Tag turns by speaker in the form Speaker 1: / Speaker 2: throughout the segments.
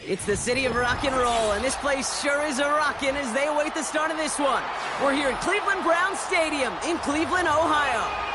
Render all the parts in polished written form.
Speaker 1: It's the city of rock and roll, and this place sure is a rockin' as they await the start of this one. We're here at Cleveland Browns Stadium in Cleveland, Ohio.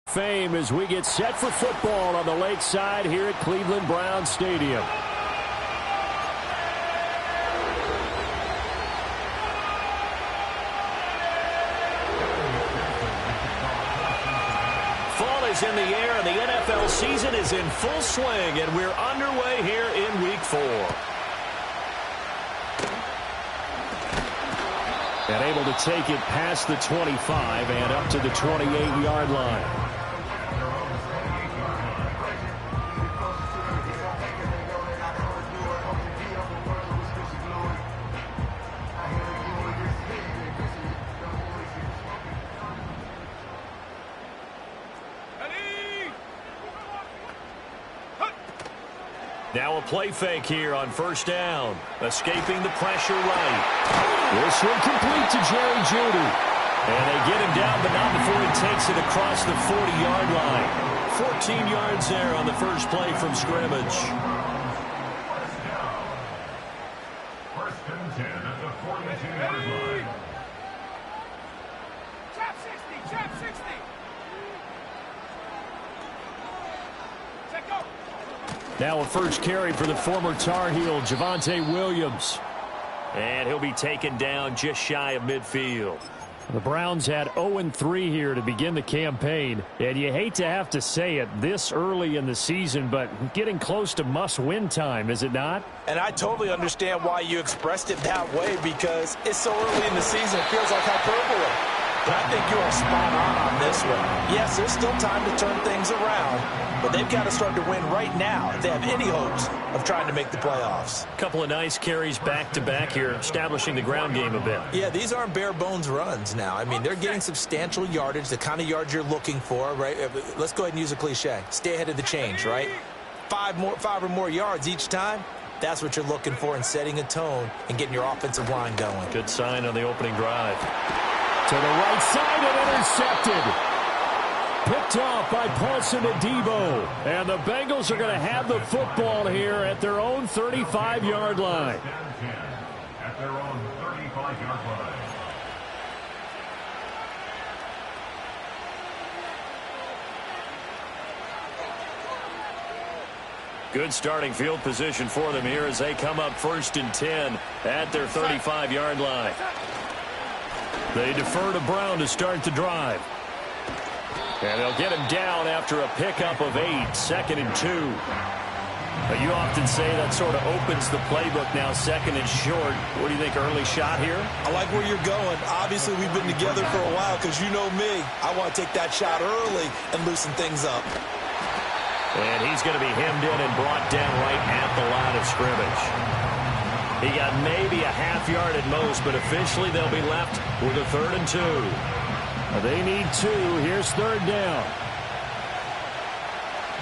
Speaker 2: Fame as we get set for football on the lakeside here at Cleveland Browns Stadium. Fall is in the air and the NFL season is in full swing, and we're underway here in Week 4. And able to take it past the 25 and up to the 28-yard line. Now a play fake here on first down. Escaping the pressure right. This one complete to Jerry Jeudy. And they get him down, but not before he takes it across the 40-yard line. 14 yards there on the first play from scrimmage.
Speaker 3: First and 10 at the 42-yard line.
Speaker 4: Trap 60, trap 60. Set go.
Speaker 2: Now a first carry for the former Tar Heel, Javonte Williams. And he'll be taken down just shy of midfield. The Browns had 0-3 here to begin the campaign. And you hate to have to say it this early in the season, but getting close to must-win time, is it not?
Speaker 5: And I totally understand why you expressed it that way, because it's so early in the season, it feels like hyperbole. But I think you are spot on this one. Yes, there's still time to turn things around, but they've got to start to win right now if they have any hopes of trying to make the playoffs.
Speaker 2: Couple of nice carries back-to-back here, establishing the ground game a bit.
Speaker 5: Yeah, these aren't bare-bones runs now. I mean, they're getting substantial yardage, the kind of yards you're looking for, right? Let's go ahead and use a cliche. Stay ahead of the change, right? Five or more yards each time. That's what you're looking for in setting a tone and getting your offensive line going.
Speaker 2: Good sign on the opening drive. To the right side and intercepted. Picked off by Paulson Adebo. And the Bengals are going to have the football here at their own 35-yard line.
Speaker 3: At their own 35-yard line.
Speaker 2: Good starting field position for them here as they come up 1st and 10 at their 35-yard line. They defer to Brown to start the drive. And they'll get him down after a pickup of 8, 2nd and 2. You often say that sort of opens the playbook now, 2nd and short. What do you think, early shot here?
Speaker 5: I like where you're going. Obviously, we've been together for a while because you know me. I want to take that shot early and loosen things up.
Speaker 2: And he's going to be hemmed in and brought down right at the line of scrimmage. He got maybe a half yard at most, but officially they'll be left with a 3rd and 2.
Speaker 6: They need 2. Here's 3rd down.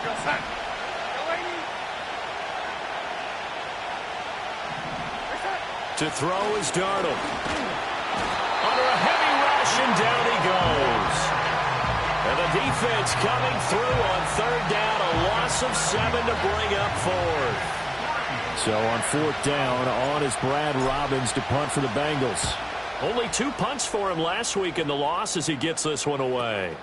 Speaker 4: Go, son. Go, lady.
Speaker 2: To throw is Darnold. Under a heavy rush, and down he goes. And the defense coming through on 3rd down, a loss of 7 to bring up 4th.
Speaker 6: So on 4th down, on is Brad Robbins to punt for the Bengals.
Speaker 2: Only 2 punts for him last week in the loss as he gets this one away.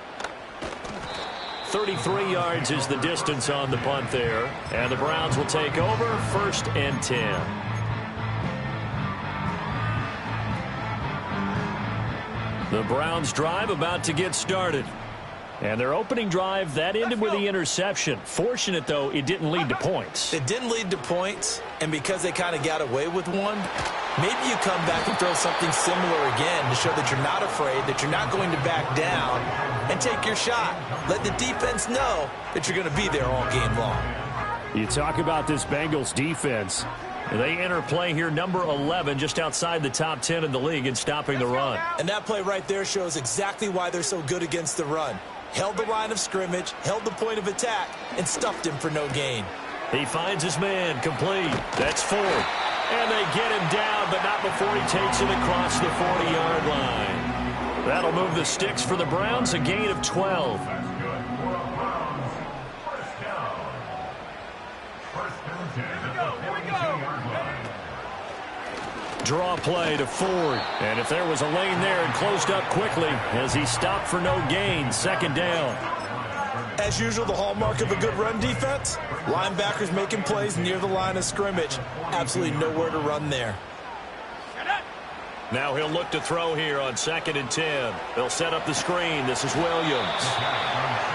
Speaker 2: 33 yards is the distance on the punt there. And the Browns will take over 1st and 10. The Browns drive about to get started. And their opening drive, that ended with the interception. Fortunate, though, it didn't lead to points.
Speaker 5: It didn't lead to points, and because they kind of got away with one, maybe you come back and throw something similar again to show that you're not afraid, that you're not going to back down, and take your shot. Let the defense know that you're going to be there all game long.
Speaker 6: You talk about this Bengals defense.
Speaker 2: They enter play here, number 11, just outside the top 10 in the league in stopping the run.
Speaker 5: And that play right there shows exactly why they're so good against the run. Held the line of scrimmage, held the point of attack, and stuffed him for no gain.
Speaker 2: He finds his man, complete. That's 4. And they get him down, but not before he takes it across the 40-yard line. That'll move the sticks for the Browns, a gain of 12.
Speaker 3: That's good for the Browns. 1st down. 1st and 10 at the 42-yard line.
Speaker 2: Draw play to Ford. And if there was a lane there, it closed up quickly as he stopped for no gain. 2nd down.
Speaker 5: As usual, the hallmark of a good run defense, linebackers making plays near the line of scrimmage. Absolutely nowhere to run there.
Speaker 2: Now he'll look to throw here on 2nd and 10. They'll set up the screen. This is Williams.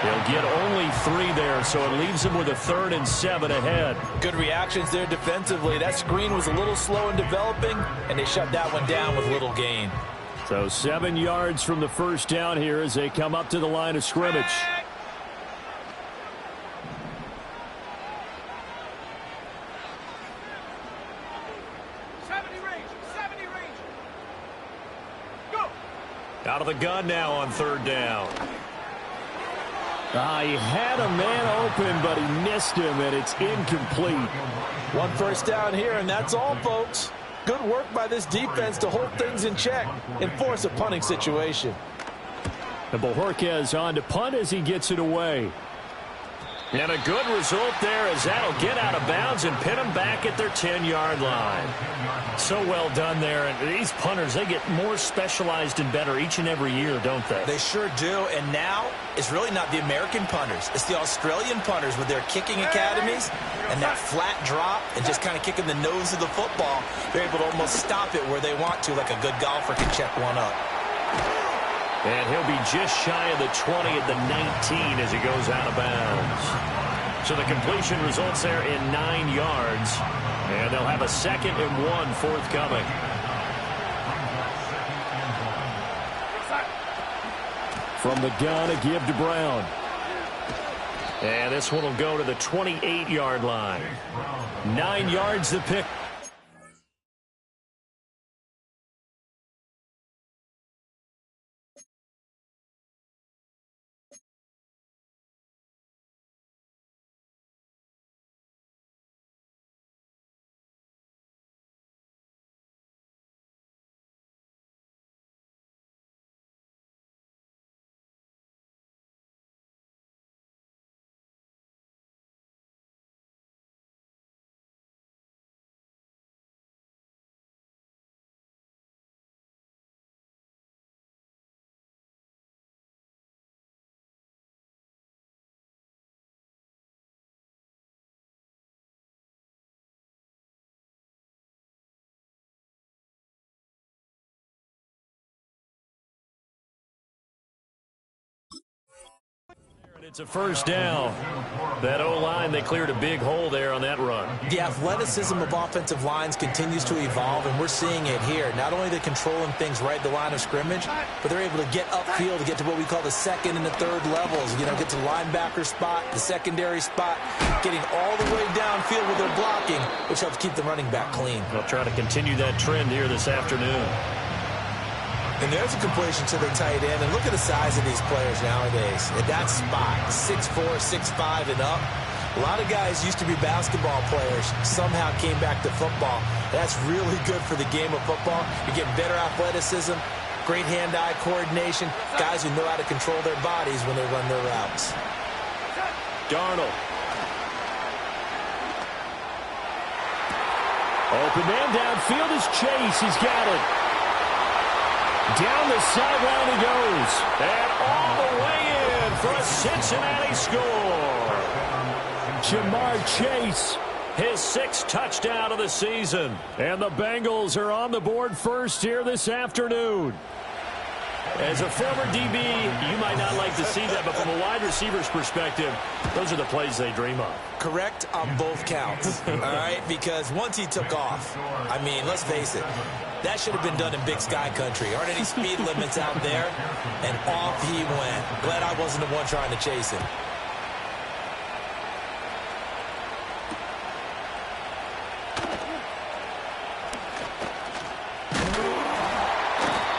Speaker 2: He'll get only 3 there, so it leaves him with a 3rd and 7 ahead.
Speaker 5: Good reactions there defensively. That screen was a little slow in developing, and they shut that one down with little gain.
Speaker 6: So 7 yards from the 1st down here as they come up to the line of scrimmage.
Speaker 2: Out of the gun now on 3rd down.
Speaker 6: He had a man open, but he missed him, and it's incomplete.
Speaker 5: 1 1st down here, and that's all, folks. Good work by this defense to hold things in check and force a punting situation.
Speaker 6: And Bojorquez on to punt as he gets it away.
Speaker 2: And a good result there as that'll get out of bounds and pin them back at their 10-yard line. So well done there. And these punters, they get more specialized and better each and every year, don't they?
Speaker 5: They sure do. And now it's really not the American punters. It's the Australian punters with their kicking academies and that flat drop and just kind of kicking the nose of the football. They're able to almost stop it where they want to, like a good golfer can check one up.
Speaker 2: And he'll be just shy of the 20 at the 19 as he goes out of bounds. So the completion results there in 9 yards. And they'll have a 2nd and 1 forthcoming.
Speaker 6: From the gun, a give to Brown.
Speaker 2: And this one will go to the 28-yard line. 9 yards the pick. It's a first down. That O-line, they cleared a big hole there on that run.
Speaker 5: The athleticism of offensive lines continues to evolve, and we're seeing it here. Not only are they controlling things right at the line of scrimmage, but they're able to get upfield to get to what we call the second and the third levels. You know, get to the linebacker spot, the secondary spot, getting all the way downfield with their blocking, which helps keep the running back clean.
Speaker 2: They'll try to continue that trend here this afternoon.
Speaker 5: And there's a completion to the tight end. And look at the size of these players nowadays. At that spot, 6'4", 6'5", and up. A lot of guys used to be basketball players, somehow came back to football. That's really good for the game of football. You're getting better athleticism, great hand-eye coordination, guys who know how to control their bodies when they run their routes.
Speaker 2: Darnold. Open man downfield is Chase. He's got it. Down the sideline he goes. And all the way in for a Cincinnati score. Jamar Chase, his 6th touchdown of the season. And the Bengals are on the board first here this afternoon. As a former DB, you might not like to see that, but from a wide receiver's perspective, those are the plays they dream of.
Speaker 5: Correct on both counts, all right? Because once he took off, I mean, let's face it, that should have been done in Big Sky country. Aren't any speed limits out there? And off he went. Glad I wasn't the one trying to chase him.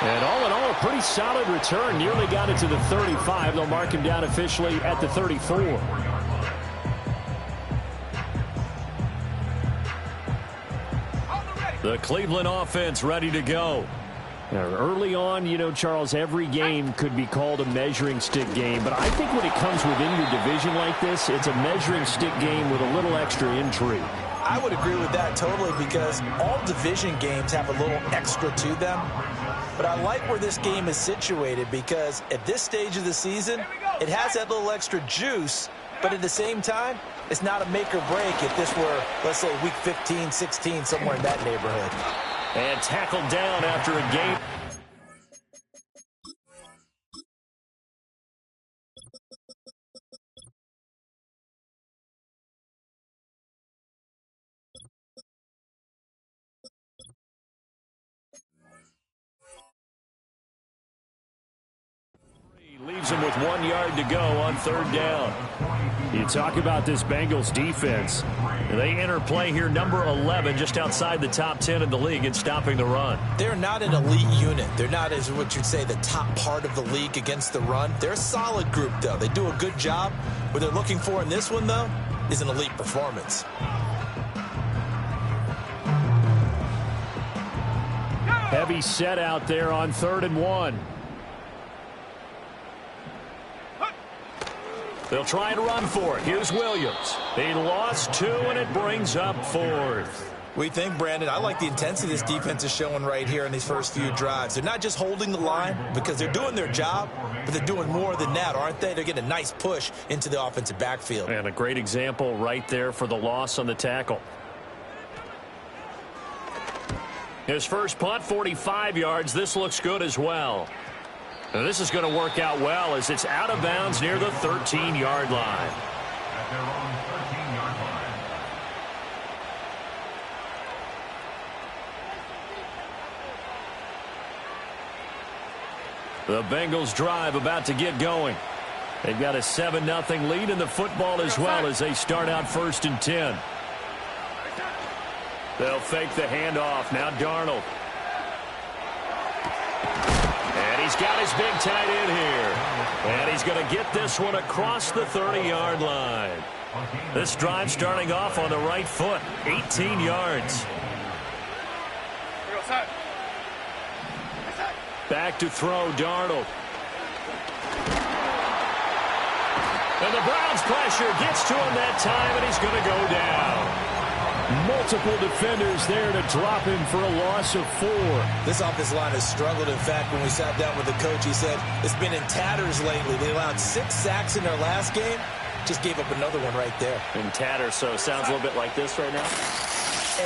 Speaker 2: And all in all, a pretty solid return. Nearly got it to the 35. They'll mark him down officially at the 34. The Cleveland offense ready to go. Now, early on, you know, Charles, every game could be called a measuring stick game. But I think when it comes within your division like this, it's a measuring stick game with a little extra intrigue.
Speaker 5: I would agree with that totally because all division games have a little extra to them. But I like where this game is situated because at this stage of the season, it has that little extra juice, but at the same time, it's not a make or break if this were, let's say, week 15, 16, somewhere in that neighborhood.
Speaker 2: And tackled down after a game. Leaves him with 1 yard to go on 3rd down. You talk about this Bengals defense. They enter play here number 11, just outside the top 10 in the league in stopping the run.
Speaker 5: They're not an elite unit. They're not, as what you'd say, the top part of the league against the run. They're a solid group, though. They do a good job. What they're looking for in this one, though, is an elite performance.
Speaker 2: Heavy set out there on 3rd and 1. They'll try and run for it. Here's Williams. He lost 2, and it brings up 4th.
Speaker 5: We think, Brandon, I like the intensity this defense is showing right here in these first few drives. They're not just holding the line because they're doing their job, but they're doing more than that, aren't they? They're getting a nice push into the offensive backfield.
Speaker 2: And a great example right there for the loss on the tackle. His first punt, 45 yards. This looks good as well. Now this is going to work out well as it's out of bounds near the 13-yard line.
Speaker 3: At their own 13-yard line.
Speaker 2: The Bengals drive about to get going. They've got a 7-0 lead in the football as well as they start out 1st and 10. They'll fake the handoff. Now Darnold. And he's got his big tight end here. And he's going to get this one across the 30-yard line. This drive starting off on the right foot. 18 yards. Back to throw, Darnold. And the Browns pressure gets to him that time, and he's going to go down. Multiple defenders there to drop him for a loss of 4.
Speaker 5: This offensive line has struggled. In fact, when we sat down with the coach, he said it's been in tatters lately. They allowed 6 sacks in their last game. Just gave up another one right there.
Speaker 2: In tatters, so it sounds a little bit like this right now.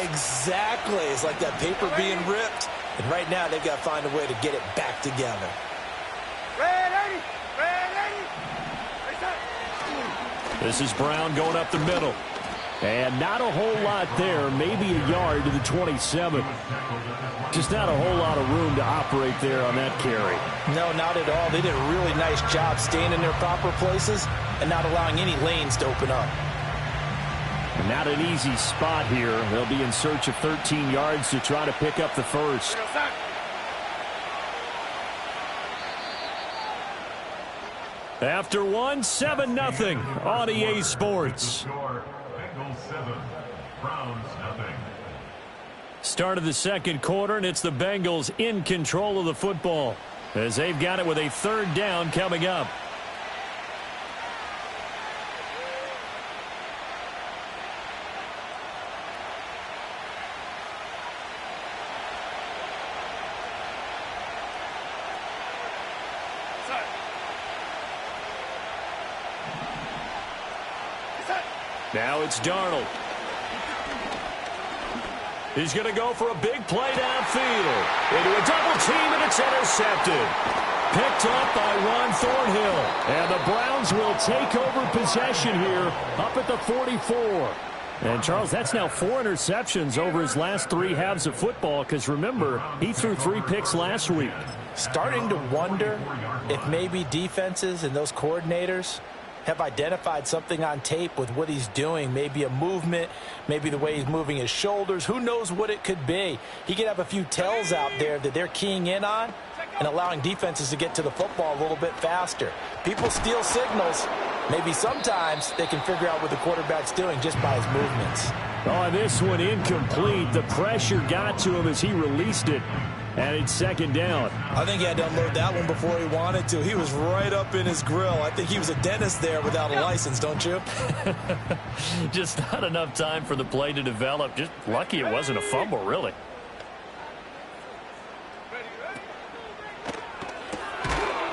Speaker 5: Exactly. It's like that paper being ripped. And right now, they've got to find a way to get it back together.
Speaker 2: This is Brown going up the middle. And not a whole lot there, maybe a yard to the 27. Just not a whole lot of room to operate there on that carry.
Speaker 5: No, not at all. They did a really nice job staying in their proper places and not allowing any lanes to open up.
Speaker 2: And not an easy spot here. They'll be in search of 13 yards to try to pick up the first. After one, 7-0 on EA Sports.
Speaker 3: Bengals 7, Browns nothing.
Speaker 2: Start of the second quarter, and it's the Bengals in control of the football as they've got it with a third down coming up. Now it's Darnold. He's going to go for a big play downfield. Into a double team, and it's intercepted. Picked up by Ron Thornhill. And the Browns will take over possession here up at the 44. And, Charles, that's now 4 interceptions over his last 3 halves of football because, remember, he threw 3 picks last week.
Speaker 5: Starting to wonder if maybe defenses and those coordinators have identified something on tape with what he's doing. Maybe a movement, maybe the way he's moving his shoulders. Who knows what it could be? He could have a few tells out there that they're keying in on and allowing defenses to get to the football a little bit faster. People steal signals. Maybe sometimes they can figure out what the quarterback's doing just by his movements.
Speaker 2: Oh, this one incomplete. The pressure got to him as he released it. And it's second down.
Speaker 5: I think he had to unload that one before he wanted to. He was right up in his grill. I think he was a dentist there without a license, don't you?
Speaker 2: Just not enough time for the play to develop. Just lucky it wasn't a fumble, really.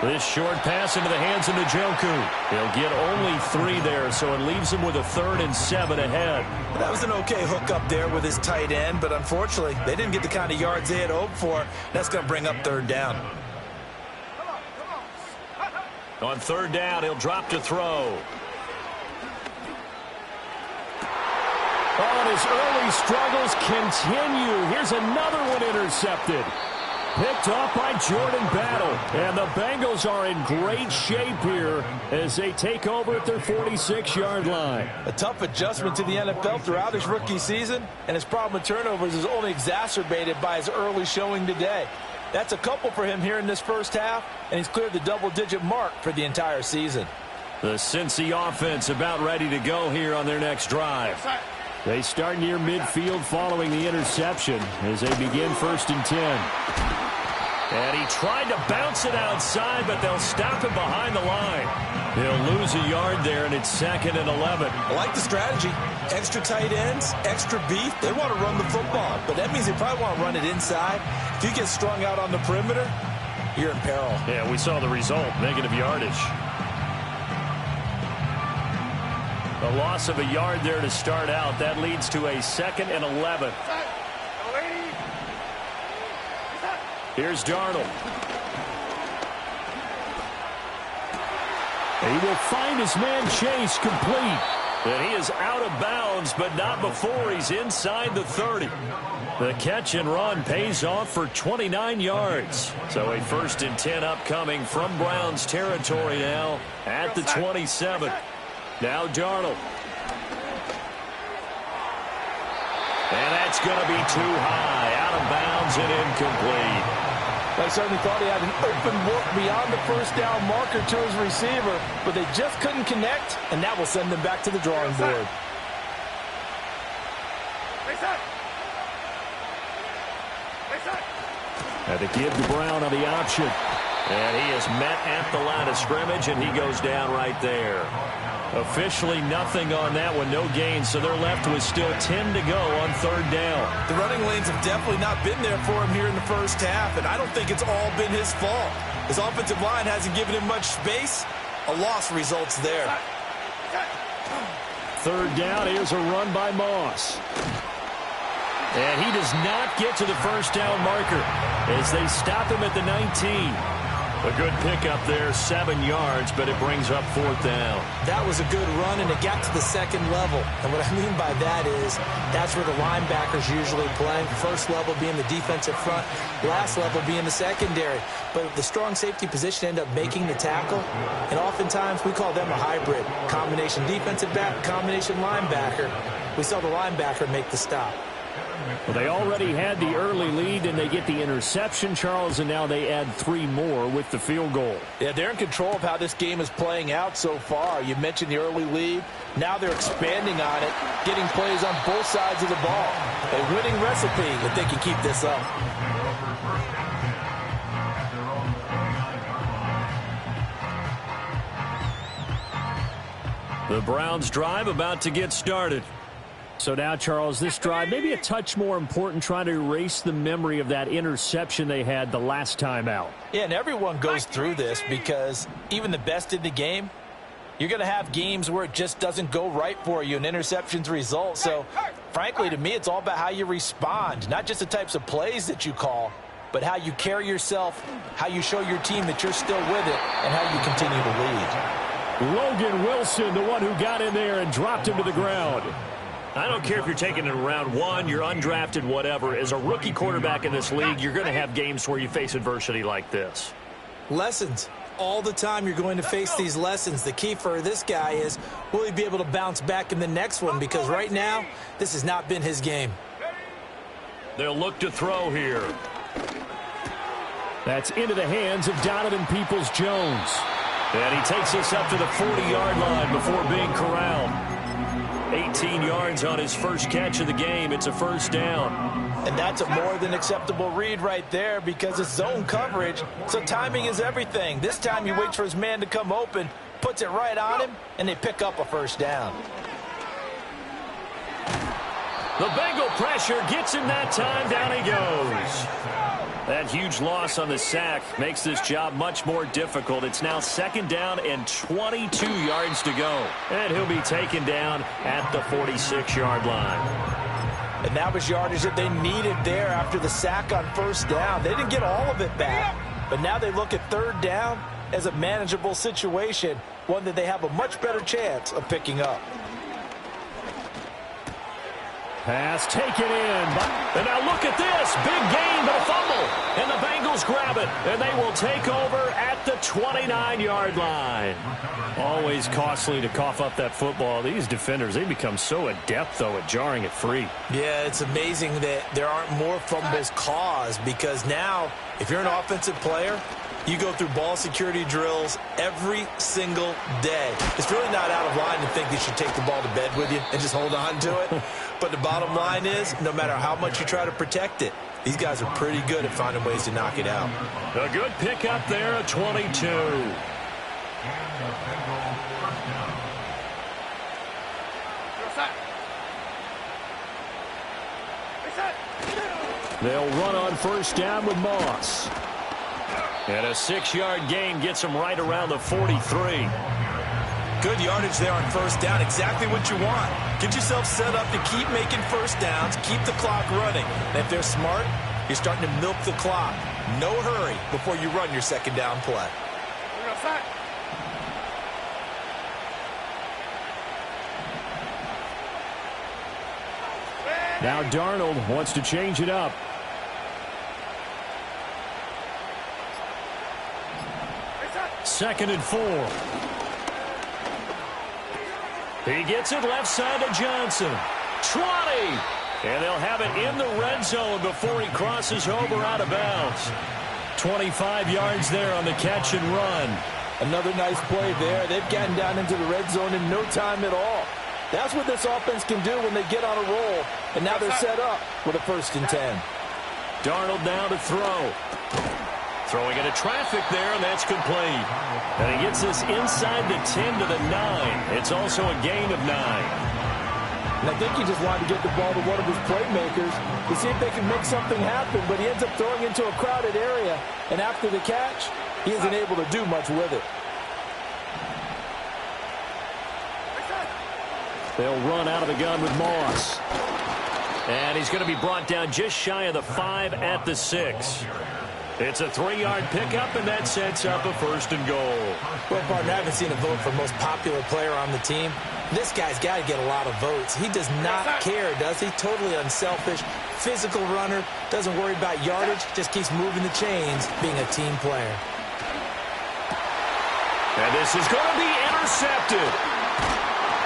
Speaker 2: This short pass into the hands of Njoku. He'll get only 3 there, so it leaves him with a 3rd and 7 ahead.
Speaker 5: That was an okay hook up there with his tight end, but unfortunately, they didn't get the kind of yards they had hoped for. That's going to bring up 3rd down.
Speaker 2: On 3rd down, he'll drop to throw. Oh, and his early struggles continue. Here's another one intercepted. Picked up by Jordan Battle. And the Bengals are in great shape here as they take over at their 46-yard line.
Speaker 5: A tough adjustment to the NFL throughout his rookie season, and his problem with turnovers is only exacerbated by his early showing today. That's a couple for him here in this first half, and he's cleared the double-digit mark for the entire season.
Speaker 2: The Cincy offense about ready to go here on their next drive. They start near midfield following the interception as they begin 1st and 10. And he tried to bounce it outside, but they'll stop him behind the line. He'll lose a yard there, and it's 2nd and 11.
Speaker 5: I like the strategy. Extra tight ends, extra beef. They want to run the football, but that means they probably want to run it inside. If you get strung out on the perimeter, you're in peril.
Speaker 2: Yeah, we saw the result, negative yardage. A loss of a yard there to start out. That leads to a 2nd and 11. Here's Darnold. He will find his man Chase complete. And he is out of bounds, but not before he's inside the 30. The catch and run pays off for 29 yards. So a 1st and 10 upcoming from Browns territory now at the 27. Now Darnold. And that's going to be too high. Out of bounds and incomplete.
Speaker 5: I certainly thought he had an open look beyond the 1st down marker to his receiver, but they just couldn't connect, and that will send them back to the drawing board.
Speaker 2: Had to give to Brown on the option. And he is met at the line of scrimmage, and he goes down right there. Officially nothing on that one, no gain, so they're left with still 10 to go on 3rd down.
Speaker 5: The running lanes have definitely not been there for him here in the first half, and I don't think it's all been his fault. His offensive line hasn't given him much space. A loss results there.
Speaker 2: 3rd down, here's a run by Moss. And he does not get to the 1st down marker as they stop him at the 19. A good pickup there, 7 yards, but it brings up 4th down.
Speaker 5: That was a good run, and it got to the second level. And what I mean by that is that's where the linebackers usually play. First level being the defensive front, last level being the secondary. But the strong safety position end up making the tackle, and oftentimes we call them a hybrid. Combination defensive back, combination linebacker. We saw the linebacker make the stop.
Speaker 6: Well, they already had the early lead, and they get the interception, Charles, and now they add 3 more with the field goal.
Speaker 5: Yeah, they're in control of how this game is playing out so far. You mentioned the early lead. Now they're expanding on it, getting plays on both sides of the ball. A winning recipe if they can keep this up.
Speaker 2: The Browns drive about to get started.
Speaker 6: So now, Charles, this drive maybe a touch more important, trying to erase the memory of that interception they had the last time out.
Speaker 5: Yeah, and everyone goes through this because even the best in the game, you're going to have games where it just doesn't go right for you and interceptions result. So, frankly, to me, it's all about how you respond, not just the types of plays that you call, but how you carry yourself, how you show your team that you're still with it, and how you continue to lead.
Speaker 6: Logan Wilson, the one who got in there and dropped him to the ground.
Speaker 2: I don't care if you're taking it in round 1, you're undrafted, whatever. As a rookie quarterback in this league, you're going to have games where you face adversity like this.
Speaker 5: Lessons. All the time you're going to face these lessons. The key for this guy is, will he be able to bounce back in the next one? Because right now, this has not been his game.
Speaker 2: They'll look to throw here.
Speaker 6: That's into the hands of Donovan Peoples-Jones.
Speaker 2: And he takes us up to the 40-yard line before being corralled. 18 yards on his first catch of the game. It's a first down.
Speaker 5: And that's a more than acceptable read right there because it's zone coverage, so timing is everything. This time he waits for his man to come open, puts it right on him, and they pick up a first down.
Speaker 2: The Bengal pressure gets him that time. Down he goes. That huge loss on the sack makes this job much more difficult. It's now 2nd down and 22 yards to go. And he'll be taken down at the 46-yard line.
Speaker 5: And that was yardage that they needed there after the sack on first down. They didn't get all of it back, but now they look at 3rd down as a manageable situation, one that they have a much better chance of picking up.
Speaker 6: Pass taken in.
Speaker 2: And now look at this. Big gain, but a fumble. And the Bengals grab it. And they will take over at the 29-yard line.
Speaker 6: Always costly to cough up that football. These defenders, they become so adept, though, at jarring it free.
Speaker 5: Yeah, it's amazing that there aren't more fumbles caused because now, if you're an offensive player, you go through ball security drills every single day. It's really not out of line to think you should take the ball to bed with you and just hold on to it. But the bottom line is, no matter how much you try to protect it, these guys are pretty good at finding ways to knock it out.
Speaker 2: A good pickup there at 22.
Speaker 6: They'll run on first down with Moss.
Speaker 2: And a 6-yard gain gets him right around the 43.
Speaker 5: Good yardage there on first down. Exactly what you want. Get yourself set up to keep making first downs, keep the clock running. And if they're smart, you're starting to milk the clock. No hurry before you run your 2nd down play.
Speaker 6: Now Darnold wants to change it up.
Speaker 2: Second and 4. He gets it left side to Johnson. 20. And they'll have it in the red zone before he crosses over out of bounds. 25 yards there on the catch and run.
Speaker 5: Another nice play there. They've gotten down into the red zone in no time at all. That's what this offense can do when they get on a roll. And now they're set up with a 1st and 10.
Speaker 2: Darnold now to throw. Throwing into traffic there, and that's complete. And he gets this inside the 10 to the 9. It's also a gain of 9.
Speaker 5: And I think he just wanted to get the ball to one of his playmakers to see if they can make something happen, but he ends up throwing into a crowded area. And after the catch, he isn't able to do much with it.
Speaker 6: They'll run out of the gun with Moss.
Speaker 2: And he's going to be brought down just shy of the 5 at the 6. It's a 3-yard pickup, and that sets up a 1st and goal.
Speaker 5: Well, partner, I haven't seen a vote for most popular player on the team. This guy's got to get a lot of votes. He does not care, does he? Totally unselfish, physical runner, doesn't worry about yardage, just keeps moving the chains, being a team player.
Speaker 2: And this is going to be intercepted.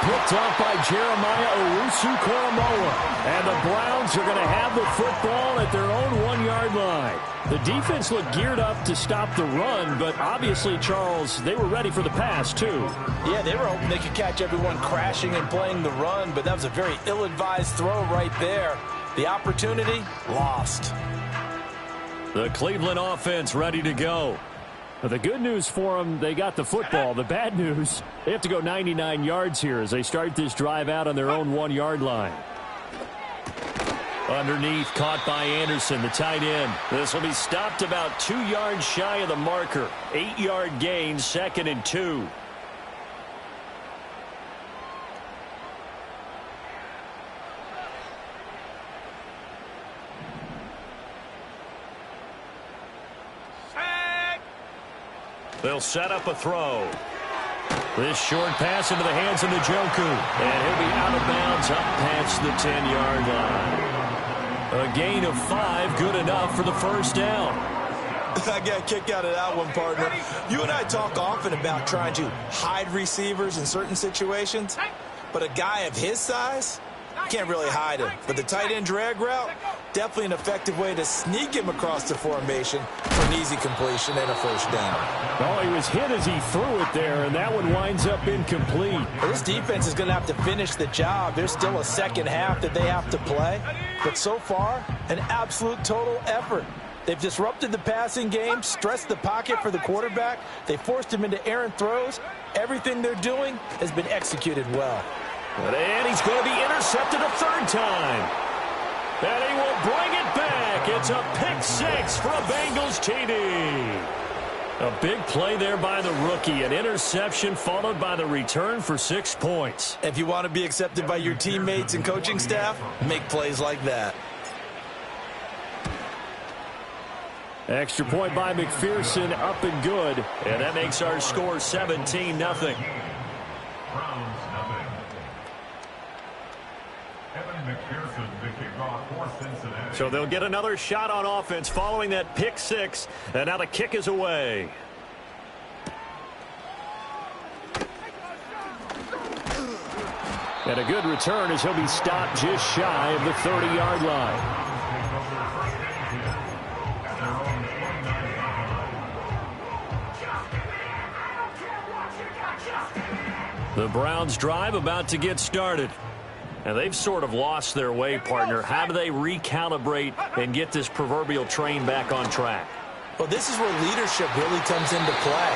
Speaker 6: Picked off by Jeremiah Owusu-Koramoah. And the Browns are going to have the football at their own 1-yard line. The defense looked geared up to stop the run, but obviously, Charles, they were ready for the pass, too.
Speaker 5: Yeah, they were hoping they could catch everyone crashing and playing the run, but that was a very ill-advised throw right there. The opportunity, lost.
Speaker 2: The Cleveland offense ready to go.
Speaker 6: But the good news for them, they got the football. The bad news, they have to go 99 yards here as they start this drive out on their own 1-yard line.
Speaker 2: Underneath, caught by Anderson, the tight end. This will be stopped about 2 yards shy of the marker. 8-yard gain, 2nd and 2. They'll set up a throw. This short pass into the hands of Njoku. And he'll be out of bounds up past the 10-yard line. A gain of 5, good enough for the 1st down.
Speaker 5: I got a kick out of that one, partner. You and I talk often about trying to hide receivers in certain situations, but a guy of his size, can't really hide him. But the tight end drag route, definitely an effective way to sneak him across the formation for an easy completion and a 1st down.
Speaker 6: Oh, he was hit as he threw it there, and that one winds up incomplete.
Speaker 5: Well, this defense is going to have to finish the job. There's still a second half that they have to play. But so far, an absolute total effort. They've disrupted the passing game, stressed the pocket for the quarterback. They forced him into errant throws. Everything they're doing has been executed well.
Speaker 2: And he's going to be intercepted a 3rd time. And he will bring it back. It's a pick 6 for a Bengals TD. A big play there by the rookie. An interception followed by the return for 6 points.
Speaker 5: If you want to be accepted by your teammates and coaching staff, make plays like that.
Speaker 6: Extra point by McPherson, up and good.
Speaker 2: And that makes our score 17-0.
Speaker 3: Browns nothing. Evan McPherson, the kickoff for Cincinnati.
Speaker 2: So they'll get another shot on offense following that pick 6. And now the kick is away.
Speaker 6: And a good return as he'll be stopped just shy of the 30-yard line.
Speaker 2: The Browns drive about to get started. And they've sort of lost their way, partner. How do they recalibrate and get this proverbial train back on track?
Speaker 5: Well, this is where leadership really comes into play.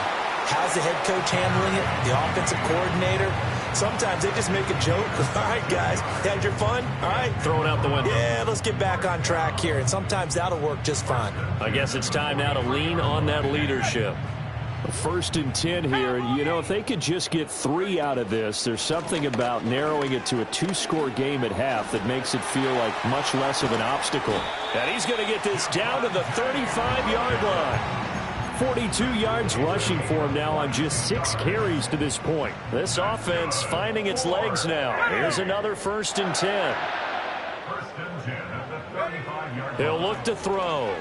Speaker 5: How's the head coach handling it? The offensive coordinator? Sometimes they just make a joke. All right, guys, you had your fun? All right.
Speaker 2: Throw it out the window.
Speaker 5: Yeah, let's get back on track here. And sometimes that'll work just fine.
Speaker 2: I guess it's time now to lean on that leadership.
Speaker 6: 1st and 10 here. You know, if they could just get 3 out of this, there's something about narrowing it to a 2-score game at half that makes it feel like much less of an obstacle.
Speaker 2: And he's going to get this down to the 35-yard line.
Speaker 6: 42 yards rushing for him now on just 6 carries to this point.
Speaker 2: This offense finding its legs now. Here's another 1st and 10.
Speaker 3: 1st and 10 at the 35-yard line.
Speaker 2: He'll look to throw.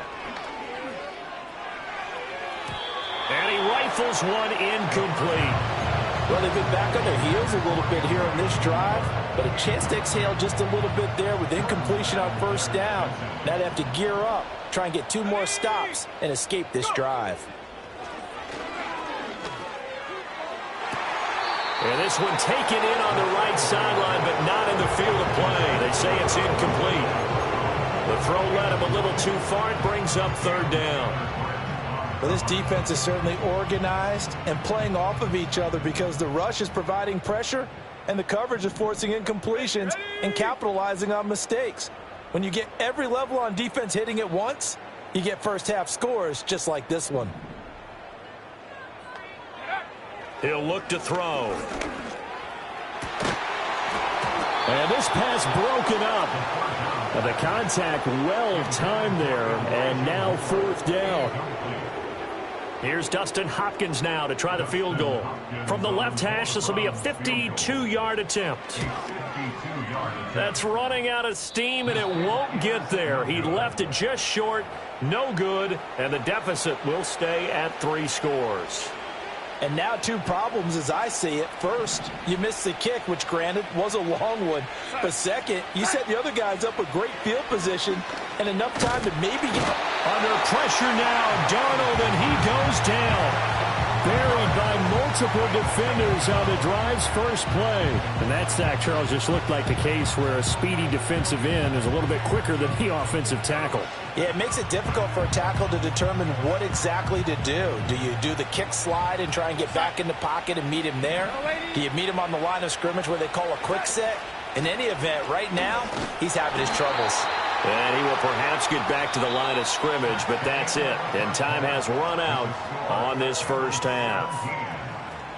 Speaker 2: And he rifles one incomplete.
Speaker 5: Well, they've been back on their heels a little bit here on this drive, but a chance to exhale just a little bit there with incompletion on 1st down. Now they have to gear up, try and get 2 more stops, and escape this drive.
Speaker 2: And this one taken in on the right sideline, but not in the field of play. They say it's incomplete. The throw led him a little too far. It brings up 3rd down.
Speaker 5: Well, this defense is certainly organized and playing off of each other because the rush is providing pressure and the coverage is forcing incompletions and capitalizing on mistakes. When you get every level on defense hitting at once, you get 1st half scores just like this one.
Speaker 2: He'll look to throw.
Speaker 6: And this pass broken up. The contact well timed there, and now 4th down.
Speaker 2: Here's Dustin Hopkins now to try the field goal. From the left hash, this will be a 52-yard attempt. That's running out of steam, and it won't get there. He left it just short, no good, and the deficit will stay at 3 scores.
Speaker 5: And now 2 problems as I see it. First, you missed the kick, which granted was a long one. But second, you set the other guys up with great field position and enough time to maybe get...
Speaker 6: Under pressure now, Darnold, and he goes down. Buried by multiple defenders on the drive's first play. And that sack, Charles, just looked like the case where a speedy defensive end is a little bit quicker than the offensive tackle.
Speaker 5: Yeah, it makes it difficult for a tackle to determine what exactly to do. Do you do the kick slide and try and get back in the pocket and meet him there? Do you meet him on the line of scrimmage where they call a quick set? In any event, right now, he's having his troubles.
Speaker 2: And he will perhaps get back to the line of scrimmage, but that's it. And time has run out on this first half.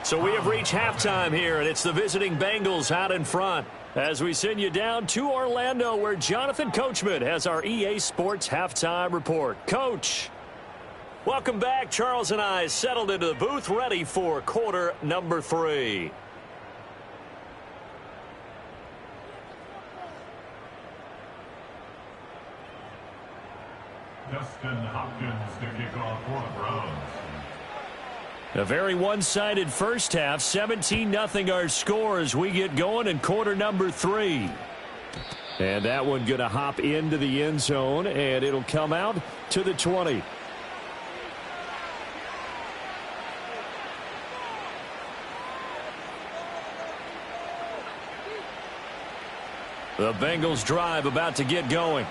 Speaker 2: So we have reached halftime here, and it's the visiting Bengals out in front as we send you down to Orlando, where Jonathan Coachman has our EA Sports halftime report. Coach, welcome back. Charles and I settled into the booth, ready for quarter number 3.
Speaker 3: Dustin Hopkins to kick off for the Browns.
Speaker 6: A very one-sided first half, 17-0 our score as we get going in quarter number 3. And that one going to hop into the end zone, and it'll come out to the 20. The Bengals drive about to get going.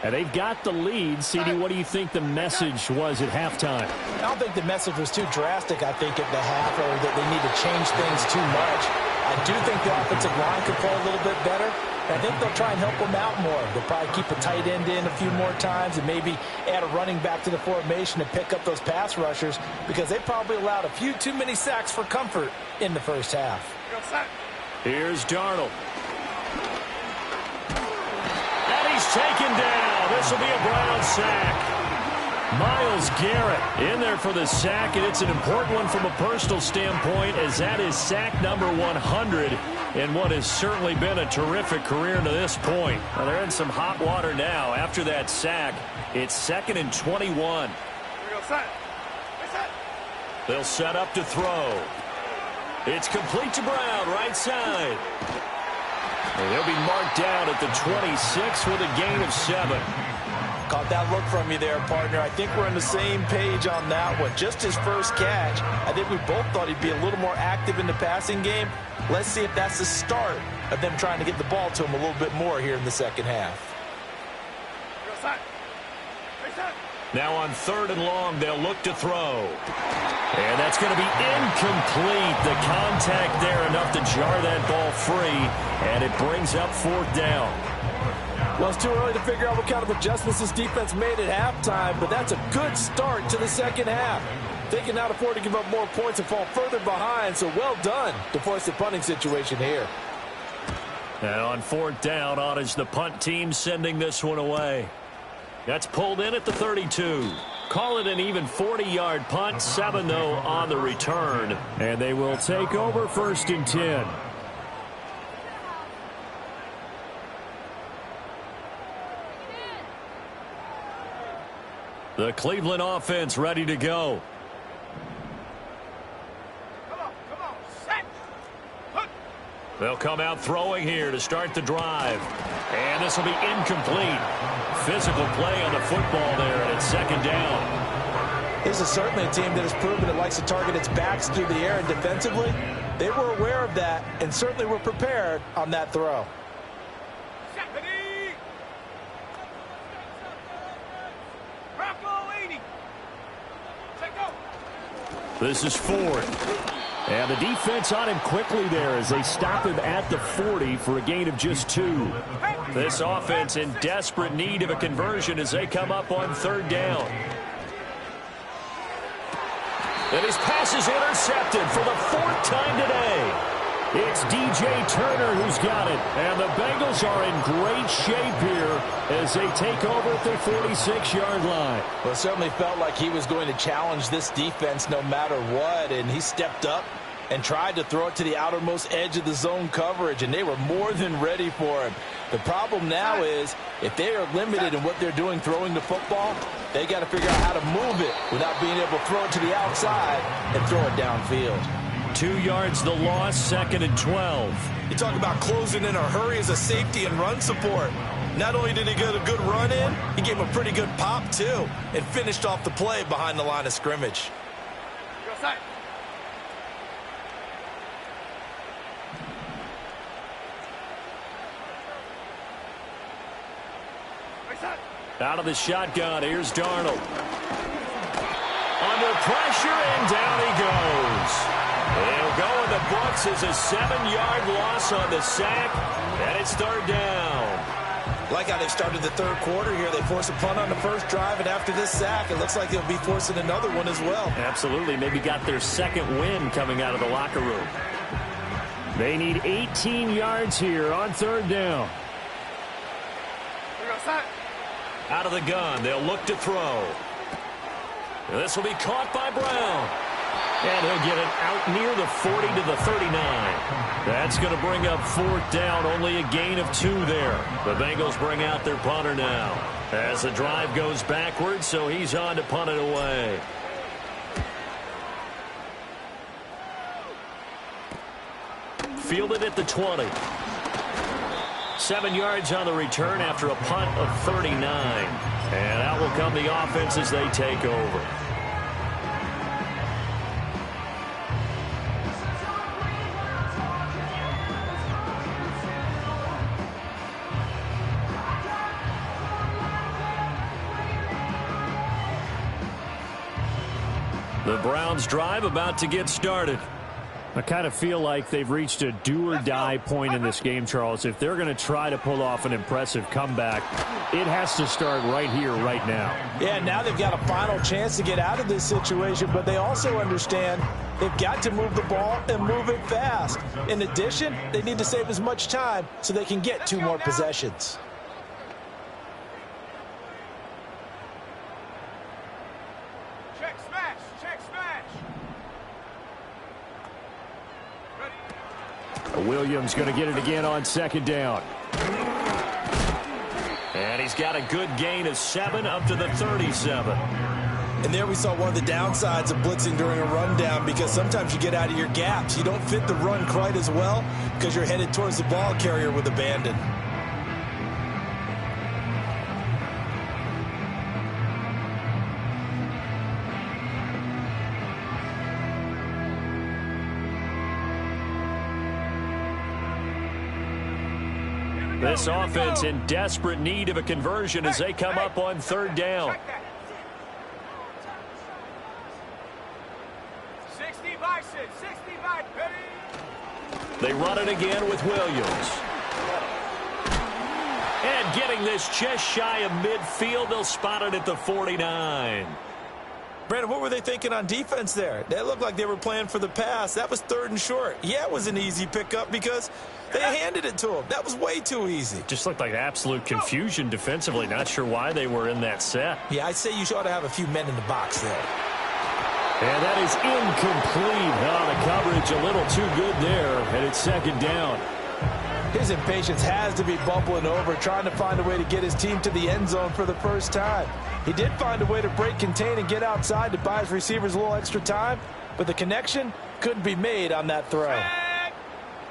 Speaker 6: And they've got the lead. CD, what do you think the message was at halftime?
Speaker 5: I don't think the message was too drastic, I think, at the half, or that they need to change things too much. I do think the offensive line could play a little bit better. I think they'll try and help them out more. They'll probably keep a tight end in a few more times and maybe add a running back to the formation to pick up those pass rushers, because they probably allowed a few too many sacks for comfort in the first half.
Speaker 6: Here's Darnold. And he's taken down. This will be a Brown sack. Myles Garrett in there for the sack, and it's an important one from a personal standpoint, as that is sack number 100 in what has certainly been a terrific career to this point. Well, they're in some hot water now. After that sack, it's 2nd and 21. They'll set up to throw. It's complete to Brown, right side. And they'll be marked down at the 26 with a gain of 7.
Speaker 5: Caught that look from you there, partner. I think we're on the same page on that one. Just his first catch. I think we both thought he'd be a little more active in the passing game. Let's see if that's the start of them trying to get the ball to him a little bit more here in the second half.
Speaker 2: Now on 3rd and long, they'll look to throw. And that's going to be incomplete. The contact there enough to jar that ball free, and it brings up 4th down.
Speaker 5: Well, it's too early to figure out what kind of adjustments this defense made at halftime, but that's a good start to the second half. They can now afford to give up more points and fall further behind, so well done to force the punting situation here.
Speaker 2: And on 4th down, on is the punt team sending this one away. That's pulled in at the 32. Call it an even 40-yard punt, 7 though on the return.
Speaker 6: And they will take over 1st and 10.
Speaker 2: The Cleveland offense ready to go. They'll come out throwing here to start the drive. And this will be incomplete. Physical play on the football there, and it's 2nd down.
Speaker 5: This is certainly a team that has proven it likes to target its backs through the air, and defensively, they were aware of that and certainly were prepared on that throw.
Speaker 2: This is 4th.
Speaker 6: And the defense on him quickly there as they stop him at the 40 for a gain of just 2.
Speaker 2: This offense in desperate need of a conversion as they come up on 3rd down. And his pass is intercepted for the 4th time today.
Speaker 6: It's DJ Turner who's got it. And the Bengals are in great shape here as they take over at their 46-yard line.
Speaker 5: Well, it certainly felt like he was going to challenge this defense no matter what, and he stepped up and tried to throw it to the outermost edge of the zone coverage, and they were more than ready for him. The problem now is if they are limited in what they're doing throwing the football, they got to figure out how to move it without being able to throw it to the outside and throw it downfield.
Speaker 6: 2 yards the loss, 2nd and 12.
Speaker 5: You talk about closing in a hurry as a safety and run support. Not only did he get a good run in, he gave him a pretty good pop too and finished off the play behind the line of scrimmage.
Speaker 4: Go side.
Speaker 6: Out of the shotgun, here's Darnold. Under pressure, and down he goes. He'll go in the books as a 7-yard loss on the sack, and it's 3rd down.
Speaker 5: Like how they've started the 3rd quarter here. They force a punt on the first drive, and after this sack, it looks like they'll be forcing another one as well.
Speaker 6: Absolutely. Maybe got their 2nd win coming out of the locker room. They need 18 yards here on 3rd down.
Speaker 4: Go side.
Speaker 6: Out of the gun, they'll look to throw. This will be caught by Brown. And he'll get it out near the 40 to the 39. That's going to bring up 4th down, only a gain of 2 there. The Bengals bring out their punter now as the drive goes backwards, so he's on to punt it away. Fielded at the 20. 7 yards on the return after a punt of 39. And out will come the offense as they take over. The Browns drive about to get started. I kind of feel like they've reached a do-or-die point in this game, Charles. If they're going to try to pull off an impressive comeback, it has to start right here, right now.
Speaker 5: Yeah, now they've got a final chance to get out of this situation, but they also understand they've got to move the ball and move it fast. In addition, they need to save as much time so they can get 2 more possessions.
Speaker 4: Check smash. Check smash.
Speaker 6: Williams going to get it again on 2nd down. And he's got a good gain of 7 up to the 37.
Speaker 5: And there we saw one of the downsides of blitzing during a rundown, because sometimes you get out of your gaps. You don't fit the run quite as well because you're headed towards the ball carrier with abandon.
Speaker 6: This offense in desperate need of a conversion as they come up on 3rd down.
Speaker 4: 65, 65, ready.
Speaker 6: They run it again with Williams. And getting this just shy of midfield, they'll spot it at the 49.
Speaker 5: Brandon, what were they thinking on defense there? They looked like they were playing for the pass. That was 3rd and short. Yeah, it was an easy pickup because they handed it to him. That was way too easy.
Speaker 6: Just looked like absolute confusion defensively. Not sure why they were in that set.
Speaker 5: Yeah, I'd say you ought to have a few men in the box there.
Speaker 6: And that is incomplete. The coverage a little too good there, and it's 2nd down.
Speaker 5: His impatience has to be bubbling over, trying to find a way to get his team to the end zone for the first time. He did find a way to break contain and get outside to buy his receivers a little extra time, but the connection couldn't be made on that throw.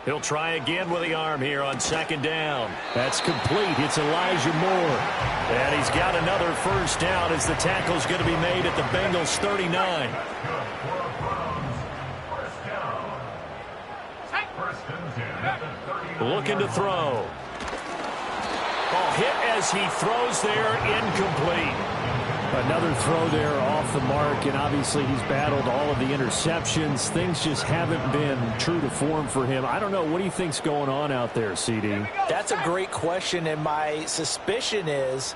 Speaker 6: He'll try again with the arm here on 2nd down. That's complete. It's Elijah Moore. And he's got another 1st down as the tackle's going to be made at the Bengals 39. Looking to throw. Ball hit as he throws there, incomplete. Another throw there off the mark, and obviously he's battled all of the interceptions. Things just haven't been true to form for him. I don't know. What do you think's going on out there, CD?
Speaker 5: That's a great question, and my suspicion is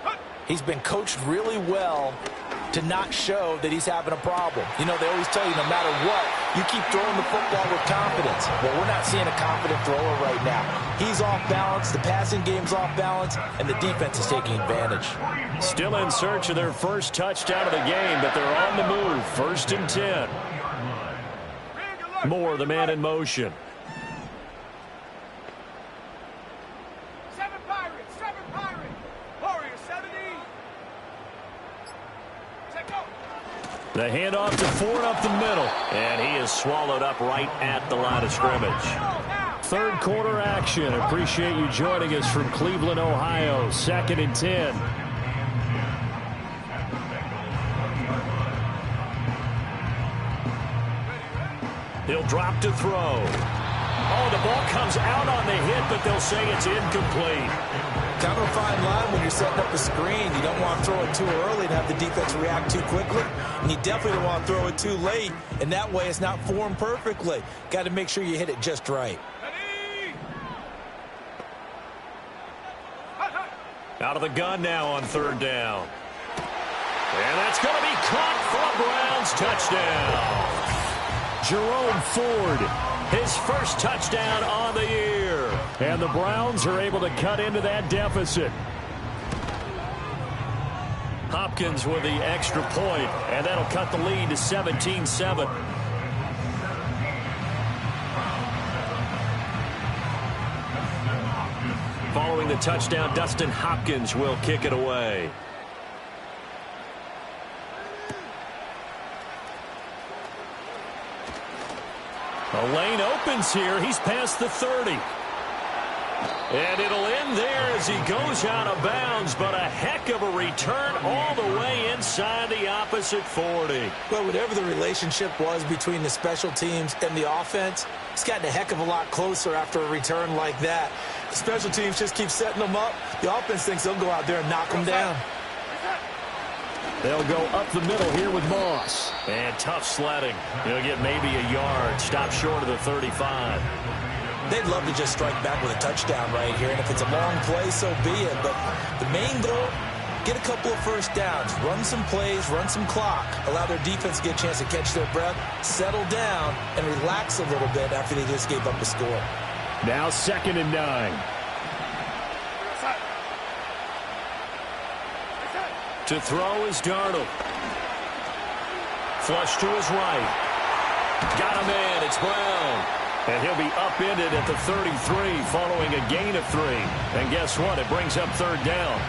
Speaker 5: He's been coached really well to not show that he's having a problem. You know, they always tell you no matter what, you keep throwing the football with confidence. Well, we're not seeing a confident thrower right now. He's off balance, the passing game's off balance, and the defense is taking advantage.
Speaker 2: Still in search of their first touchdown of the game, but they're on the move. 1st and 10. Moore, the man in motion.
Speaker 4: 7 Pirates, 7 Pirates. Warriors 70. Set go.
Speaker 2: The handoff to Ford up the middle, and he is swallowed up right at the line of scrimmage. Third quarter action. Appreciate you joining us from Cleveland, Ohio. 2nd and 10. He'll drop to throw. Oh, the ball comes out on the hit, but they'll say it's incomplete.
Speaker 5: Kind of a fine line when you're setting up a screen. You don't want to throw it too early and have the defense react too quickly. And you definitely don't want to throw it too late. And that way it's not formed perfectly. Got to make sure you hit it just right.
Speaker 2: Out of the gun now on 3rd down. And that's going to be caught for a Browns touchdown. Jerome Ford, his first touchdown on the year. And the Browns are able to cut into that deficit. Hopkins with the extra point, and that'll cut the lead to 17-7. Following the touchdown, Dustin Hopkins will kick it away. A lane opens here. He's past the 30. And it'll end there as he goes out of bounds, but a heck of a return all the way inside the opposite 40.
Speaker 5: Well, whatever the relationship was between the special teams and the offense, it's gotten a heck of a lot closer after a return like that. The special teams just keep setting them up. The offense thinks they'll go out there and knock them down.
Speaker 2: They'll go up the middle here with Moss. And tough sledding. He'll get maybe a yard. Stop short of the 35.
Speaker 5: They'd love to just strike back with a touchdown right here. And if it's a long play, so be it. But the main goal, get a couple of first downs. Run some plays, run some clock. Allow their defense to get a chance to catch their breath, settle down, and relax a little bit after they just gave up a score.
Speaker 2: Now 2nd and 9. To throw is Darnold. Flush to his right. Got him in. It's Brown. And he'll be upended at the 33 following a gain of 3. And guess what? It brings up 3rd down.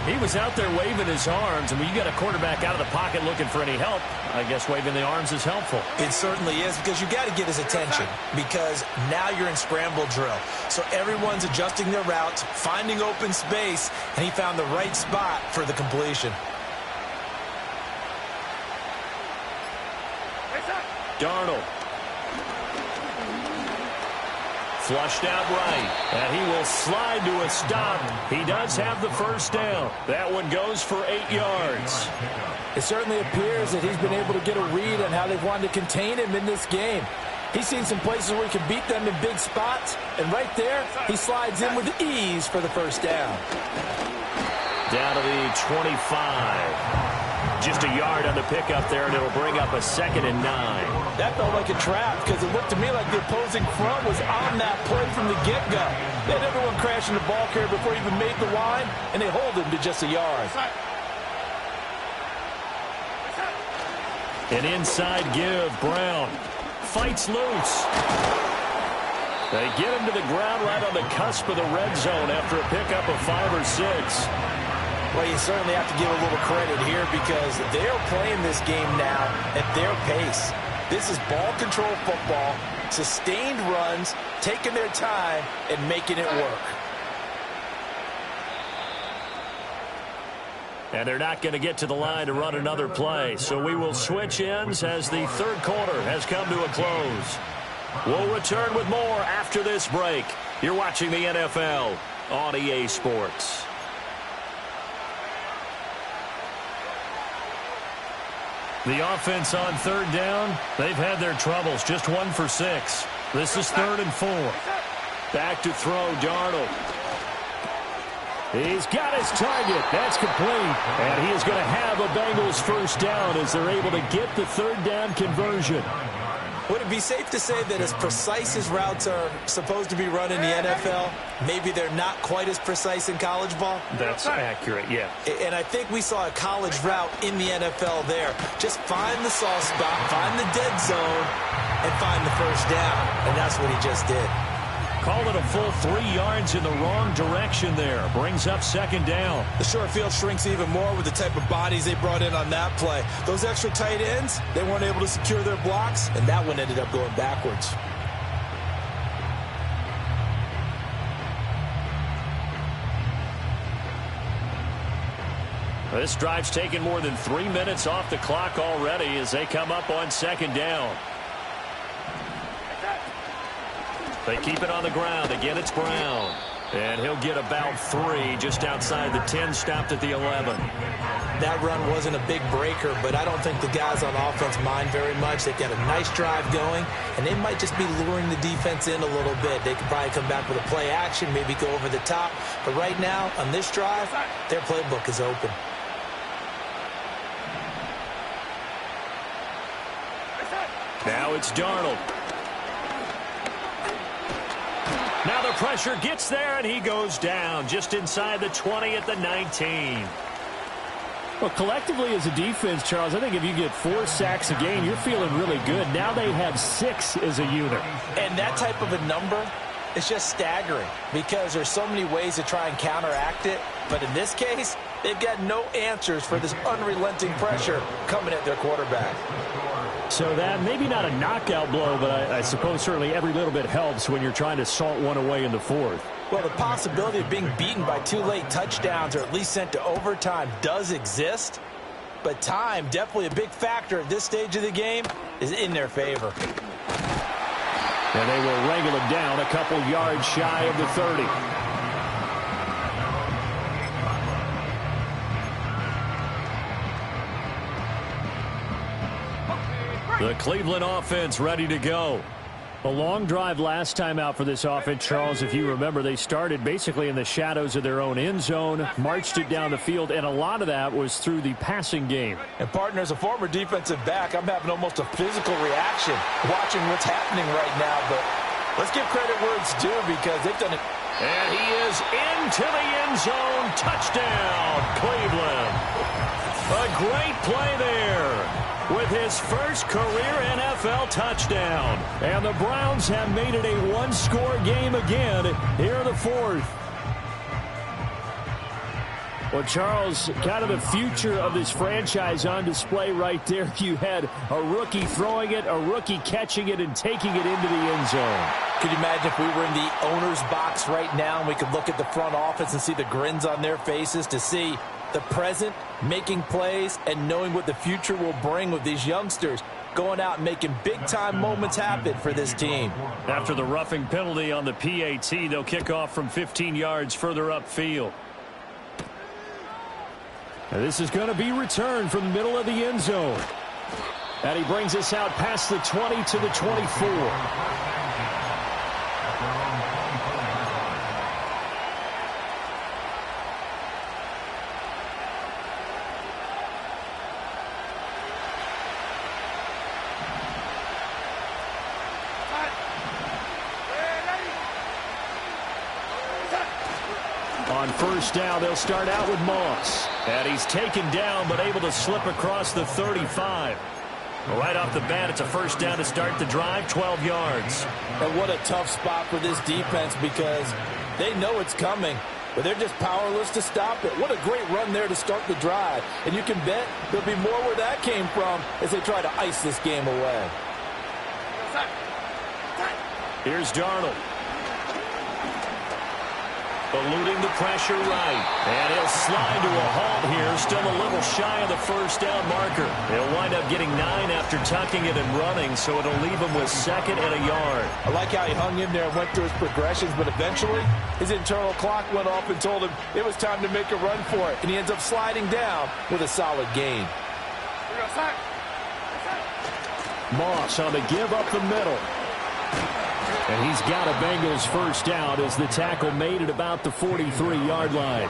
Speaker 2: He was out there waving his arms, and when you got a quarterback out of the pocket looking for any help, I guess waving the arms is helpful.
Speaker 5: It certainly is, because you got to get his attention, because now you're in scramble drill. So everyone's adjusting their routes, finding open space, and he found the right spot for the completion.
Speaker 2: Darnold. Flushed out right, and he will slide to a stop. He does have the first down. That one goes for 8 yards.
Speaker 5: It certainly appears that he's been able to get a read on how they've wanted to contain him in this game. He's seen some places where he can beat them in big spots, and right there, he slides in with ease for the first down.
Speaker 2: Down to the 25. Just a yard on the pickup there, and it'll bring up a 2nd and 9.
Speaker 5: That felt like a trap, because it looked to me like the opposing front was on that play from the get-go. They had everyone crashing the ball carrier before he even made the line, and they hold him to just a yard.
Speaker 2: An inside give. Brown fights loose. They get him to the ground right on the cusp of the red zone after a pickup of 5 or 6.
Speaker 5: Well, you certainly have to give a little credit here, because they're playing this game now at their pace. This is ball control football, sustained runs, taking their time, and making it work.
Speaker 2: And they're not going to get to the line to run another play, so we will switch ends as the 3rd quarter has come to a close. We'll return with more after this break. You're watching the NFL on EA Sports. The offense on 3rd down, they've had their troubles. Just 1 for 6. This is 3rd and 4. Back to throw, Darnold.
Speaker 6: He's got his target. That's complete. And he is going to have a Bengals first down as they're able to get the third down conversion.
Speaker 5: Would it be safe to say that as precise as routes are supposed to be run in the NFL, maybe they're not quite as precise in college ball?
Speaker 2: That's accurate, yeah.
Speaker 5: And I think we saw a college route in the NFL there. Just find the soft spot, find the dead zone, and find the first down. And that's what he just did.
Speaker 2: Call it a full 3 yards in the wrong direction there. Brings up second down.
Speaker 5: The short field shrinks even more with the type of bodies they brought in on that play. Those extra tight ends, they weren't able to secure their blocks, and that one ended up going backwards.
Speaker 2: This drive's taken more than 3 minutes off the clock already as they come up on second down. They keep it on the ground. Again, it's Brown. And he'll get about 3 just outside the 10, stopped at the 11.
Speaker 5: That run wasn't a big breaker, but I don't think the guys on offense mind very much. They've got a nice drive going, and they might just be luring the defense in a little bit. They could probably come back with a play action, maybe go over the top. But right now, on this drive, their playbook is open.
Speaker 2: Now it's Darnold. Now the pressure gets there, and he goes down just inside the 20 at the 19.
Speaker 6: Well, collectively as a defense, Charles, I think if you get 4 sacks a game, you're feeling really good. Now they have 6 as a unit.
Speaker 5: And that type of a number is just staggering because there's so many ways to try and counteract it. But in this case, they've got no answers for this unrelenting pressure coming at their quarterback.
Speaker 6: So that maybe not a knockout blow, but I suppose certainly every little bit helps when you're trying to salt one away in the fourth.
Speaker 5: Well, the possibility of being beaten by 2 late touchdowns or at least sent to overtime does exist. But time, definitely a big factor at this stage of the game, is in their favor.
Speaker 6: And they will wrangle him down a couple yards shy of the 30.
Speaker 2: The Cleveland offense ready to go.
Speaker 6: A long drive last time out for this offense, Charles. If you remember, they started basically in the shadows of their own end zone, marched it down the field, and a lot of that was through the passing game.
Speaker 5: And, partner, as a former defensive back, I'm having almost a physical reaction watching what's happening right now. But let's give credit where it's due because they've done it.
Speaker 2: And he is into the end zone. Touchdown, Cleveland. A great play there with his first career NFL touchdown. And the Browns have made it a one-score game again here in the fourth. Well, Charles, kind of the future of this franchise on display right there. You had a rookie throwing it, a rookie catching it, and taking it into the end zone.
Speaker 5: Could you imagine if we were in the owner's box right now and we could look at the front office and see the grins on their faces to see the present, making plays, and knowing what the future will bring with these youngsters going out and making big-time moments happen for this team.
Speaker 2: After the roughing penalty on the PAT, they'll kick off from 15 yards further upfield.
Speaker 6: And this is going to be returned from the middle of the end zone. And he brings us out past the 20 to the 24. On first down, they'll start out with Moss.
Speaker 2: And he's taken down, but able to slip across the 35. Right off the bat, it's a first down to start the drive, 12 yards.
Speaker 5: And what a tough spot for this defense because they know it's coming, but they're just powerless to stop it. What a great run there to start the drive. And you can bet there'll be more where that came from as they try to ice this game away.
Speaker 2: Here's Darnold. Eluding the pressure right. And he'll slide to a halt here. Still a little shy of the first down marker. He'll wind up getting 9 after tucking it and running, so it'll leave him with 2nd and a yard.
Speaker 5: I like how he hung in there and went through his progressions, but eventually his internal clock went off and told him it was time to make a run for it. And he ends up sliding down with a solid gain.
Speaker 6: Moss on the give up the middle. And he's got a Bengals first down as the tackle made at about the 43-yard line.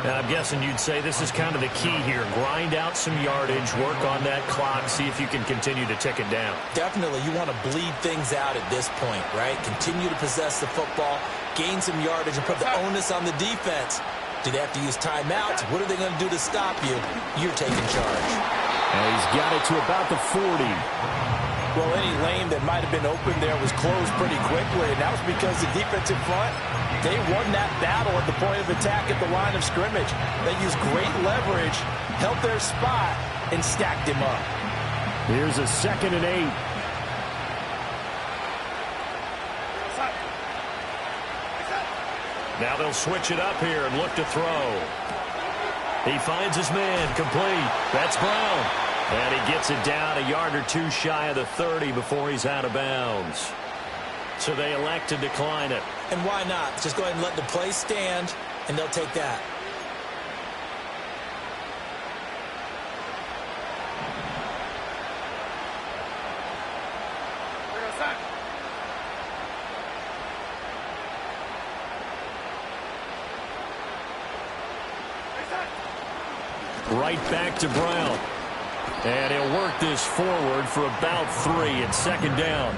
Speaker 2: Now, I'm guessing you'd say this is kind of the key here. Grind out some yardage, work on that clock, see if you can continue to tick it down.
Speaker 5: Definitely, you want to bleed things out at this point, right? Continue to possess the football, gain some yardage, and put the onus on the defense. Do they have to use timeouts? What are they going to do to stop you? You're taking charge.
Speaker 6: And he's got it to about the 40.
Speaker 5: Well, any lane that might have been open there was closed pretty quickly, and that was because the defensive front, they won that battle at the point of attack at the line of scrimmage. They used great leverage, held their spot, and stacked him up.
Speaker 6: Here's a 2nd and 8.
Speaker 2: Now they'll switch it up here and look to throw. He finds his man, complete. That's Brown. And he gets it down a yard or two shy of the 30 before he's out of bounds. So they elect to decline it.
Speaker 5: And why not? Just go ahead and let the play stand, and they'll take that.
Speaker 2: Right back to Brown. And he'll work this forward for about 3 at 2nd down.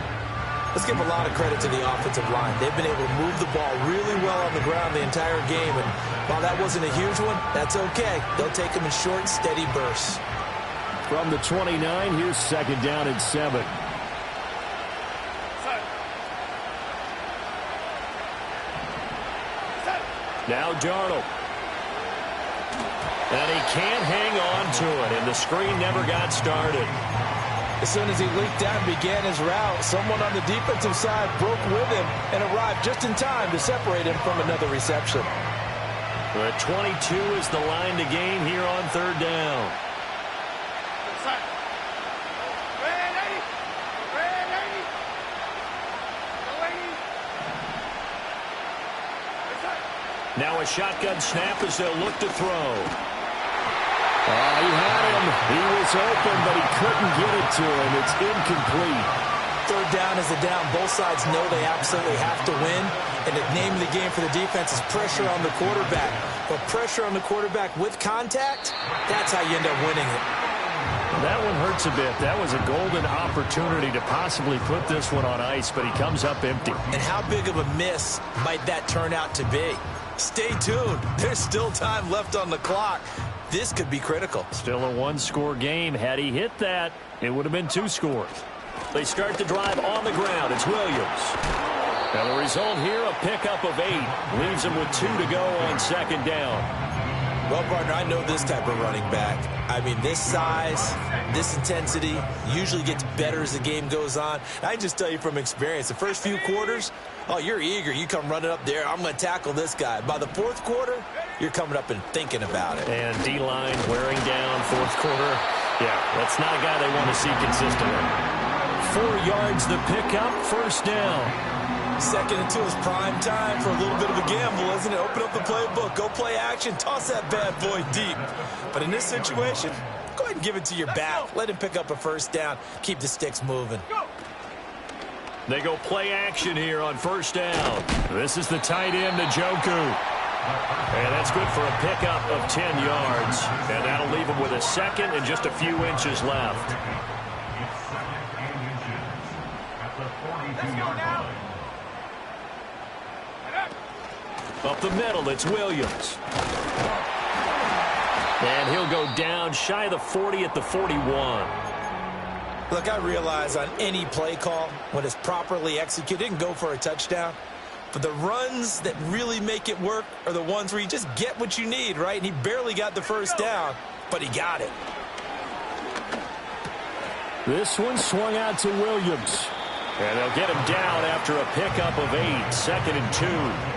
Speaker 5: Let's give a lot of credit to the offensive line. They've been able to move the ball really well on the ground the entire game. And while that wasn't a huge one, that's okay. They'll take them in short, steady bursts.
Speaker 6: From the 29, here's 2nd down and 7.
Speaker 2: Now Darnold. And he can't hang on to it, and the screen never got started.
Speaker 5: As soon as he leaked out and began his route, someone on the defensive side broke with him and arrived just in time to separate him from another reception.
Speaker 2: The 22 is the line to gain here on 3rd down. Now a shotgun snap as they'll look to throw.
Speaker 6: He had him. He was open, but he couldn't get it to him. It's incomplete.
Speaker 5: 3rd down is the down. Both sides know they absolutely have to win. And the name of the game for the defense is pressure on the quarterback. But pressure on the quarterback with contact, that's how you end up winning it.
Speaker 2: That one hurts a bit. That was a golden opportunity to possibly put this one on ice, but he comes up empty.
Speaker 5: And how big of a miss might that turn out to be? Stay tuned. There's still time left on the clock. This could be critical.
Speaker 2: Still a 1-score game. Had he hit that, it would have been 2 scores. They start the drive on the ground. It's Williams. And the result here, a pickup of 8. Leaves him with 2 to go on 2nd down.
Speaker 5: Well, partner, I know this type of running back. I mean, this size, this intensity usually gets better as the game goes on. I can just tell you from experience, the first few quarters, oh, you're eager. You come running up there. I'm going to tackle this guy. By the 4th quarter, you're coming up and thinking about it.
Speaker 2: And D-line wearing down 4th quarter. Yeah, that's not a guy they want to see consistently.
Speaker 6: 4 yards the pickup, 1st down.
Speaker 5: 2nd and 2 is prime time for a little bit of a gamble, isn't it? Open up the playbook, go play action, toss that bad boy deep. But in this situation, go ahead and give it to your back. Let him pick up a 1st down. Keep the sticks moving.
Speaker 2: They go play action here on 1st down. This is the tight end, Njoku. And that's good for a pickup of 10 yards. And that'll leave him with a 2nd and just a few inches left.
Speaker 4: Let's go now.
Speaker 2: Up the middle, it's Williams. And he'll go down shy of the 40 at the 41.
Speaker 5: Look, I realize on any play call, when it's properly executed, it can go for a touchdown. But the runs that really make it work are the ones where you just get what you need, right? And he barely got the 1st down, but he got it.
Speaker 6: This one swung out to Williams.
Speaker 2: And they'll get him down after a pickup of 8, 2nd and 2.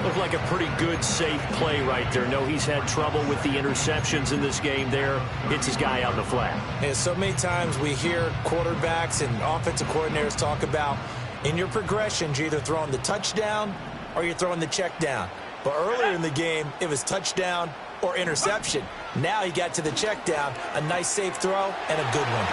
Speaker 2: Looked like a pretty good, safe play right there. No, he's had trouble with the interceptions in this game there. Hits his guy out in the flat.
Speaker 5: And so many times we hear quarterbacks and offensive coordinators talk about in your progressions, you're either throwing the touchdown or you're throwing the check down. But earlier in the game, it was touchdown or interception. Now he got to the check down, a nice safe throw and a good one.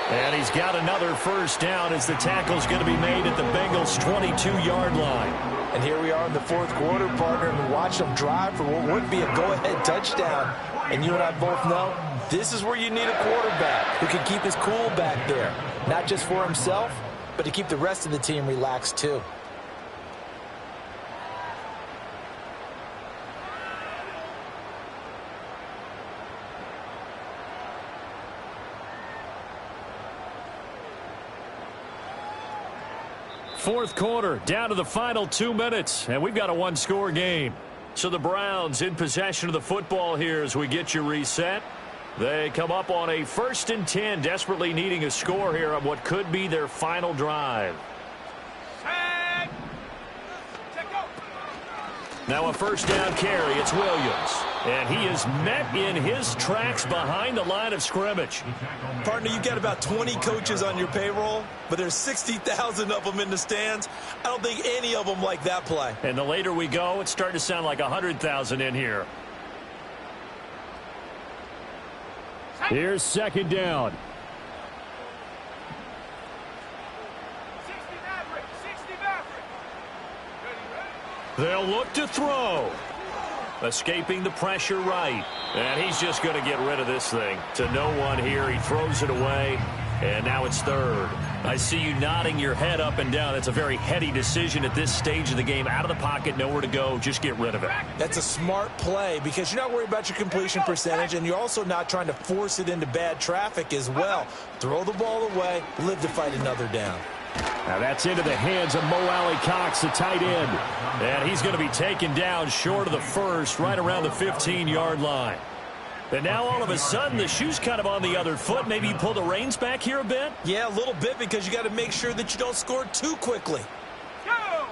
Speaker 2: And he's got another first down as the tackle's going to be made at the Bengals' 22-yard line.
Speaker 5: And here we are in the fourth quarter, partner, and watch them drive for what would be a go-ahead touchdown. And you and I both know this is where you need a quarterback who can keep his cool back there. Not just for himself, but to keep the rest of the team relaxed too.
Speaker 2: Fourth quarter, down to the final 2 minutes, and we've got a one-score game. So the Browns in possession of the football here as we get you reset. They come up on a 1st and 10, desperately needing a score here on what could be their final drive.
Speaker 4: Set. Check go.
Speaker 2: Now a first down carry, it's Williams. And he is met in his tracks behind the line of scrimmage.
Speaker 5: Partner, you got about 20 coaches on your payroll, but there's 60,000 of them in the stands. I don't think any of them like that play.
Speaker 2: And the later we go, it's starting to sound like 100,000 in here.
Speaker 6: Here's second down.
Speaker 4: 60 Maverick. 60 Maverick. Ready, ready?
Speaker 2: They'll look to throw. Escaping the pressure right. And he's just going to get rid of this thing. To no one here. He throws it away. And now it's third. I see you nodding your head up and down. That's a very heady decision at this stage of the game. Out of the pocket, nowhere to go. Just get rid of it.
Speaker 5: That's a smart play because you're not worried about your completion percentage, and you're also not trying to force it into bad traffic as well. Throw the ball away, live to fight another down.
Speaker 6: Now that's into the hands of Mo Alley-Cox, the tight end.
Speaker 2: And he's going to be taken down short of the first, right around the 15-yard line. And now all of a sudden the shoe's kind of on the other foot. Maybe you pull the reins back here a bit?
Speaker 5: Yeah, a little bit because you got to make sure that you don't score too quickly.
Speaker 4: Go.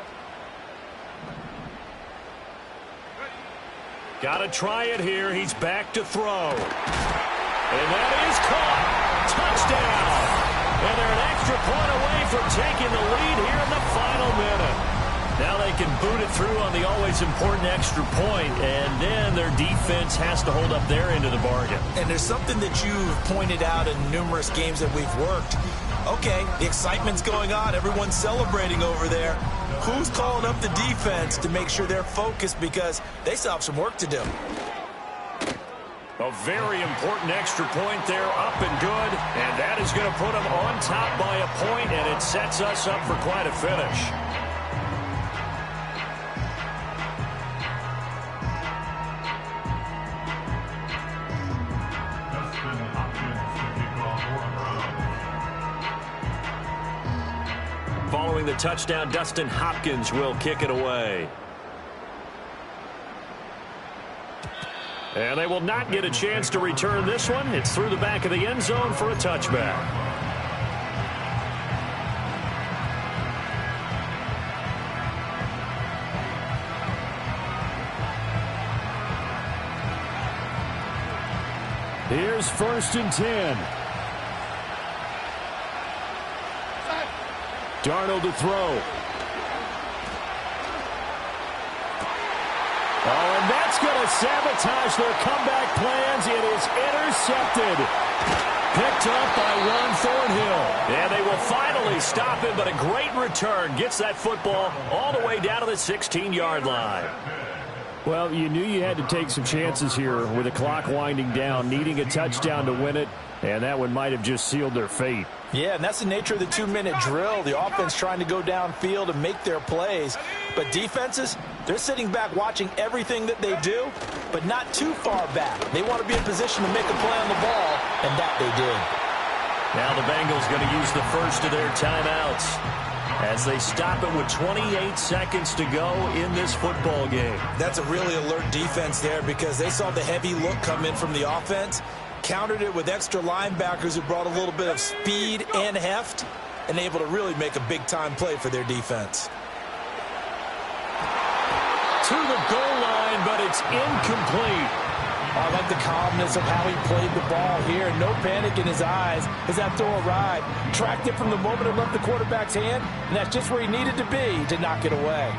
Speaker 2: Got to try it here. He's back to throw. And that is caught. Touchdown. And they're an extra point away from taking the lead here in the final minute. Now they can boot it through on the always important extra point, and then their defense has to hold up their end of the bargain.
Speaker 5: And there's something that you've pointed out in numerous games that we've worked. Okay, the excitement's going on. Everyone's celebrating over there. Who's calling up the defense to make sure they're focused because they still have some work to do?
Speaker 2: A very important extra point there, up and good, and that is going to put them on top by a point, and it sets us up for quite a finish. Following the touchdown, Dustin Hopkins will kick it away. And they will not get a chance to return this one. It's through the back of the end zone for a touchback.
Speaker 6: Here's 1st and 10. Darnold to throw. Oh, and that's going to sabotage their comeback plans. It is intercepted. Picked up by Ron Thornhill.
Speaker 2: And they will finally stop him, but a great return. Gets that football all the way down to the 16-yard line.
Speaker 6: Well, you knew you had to take some chances here with the clock winding down, needing a touchdown to win it, and that one might have just sealed their fate.
Speaker 5: Yeah, and that's the nature of the 2-minute drill. The offense trying to go downfield and make their plays. But defenses, they're sitting back watching everything that they do, but not too far back. They want to be in position to make a play on the ball, and that they did.
Speaker 2: Now the Bengals going to use the first of their timeouts as they stop it with 28 seconds to go in this football game.
Speaker 5: That's a really alert defense there because they saw the heavy look come in from the offense, countered it with extra linebackers who brought a little bit of speed and heft, and able to really make a big-time play for their defense.
Speaker 2: To the goal line, but it's incomplete.
Speaker 5: I like the calmness of how he played the ball here. No panic in his eyes as that throw arrived. Tracked it from the moment it left the quarterback's hand, and that's just where he needed to be to knock it away.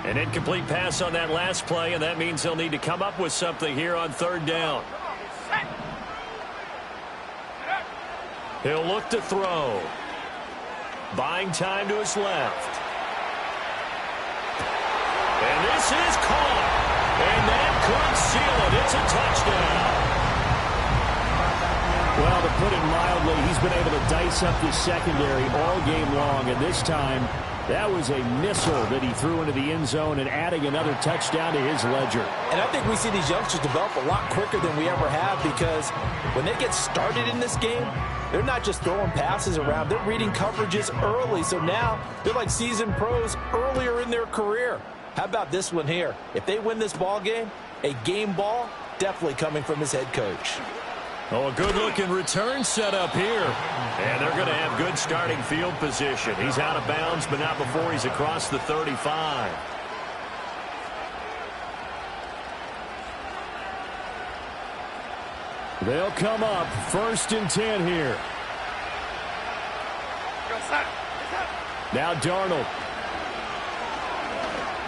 Speaker 2: An incomplete pass on that last play, and that means they'll need to come up with something here on 3rd down. He'll look to throw. Buying time to his left. And this is caught. And that could seal it. It's a touchdown.
Speaker 6: Well, to put it mildly, he's been able to dice up this secondary all game long. And this time, that was a missile that he threw into the end zone and adding another touchdown to his ledger.
Speaker 5: And I think we see these youngsters develop a lot quicker than we ever have, because when they get started in this game, they're not just throwing passes around. They're reading coverages early. So now they're like seasoned pros earlier in their career. How about this one here? If they win this ball game, a game ball definitely coming from his head coach.
Speaker 2: Oh, a good-looking return set up here. And they're going to have good starting field position. He's out of bounds, but not before he's across the 35.
Speaker 6: They'll come up 1st and 10 here. Now Darnold.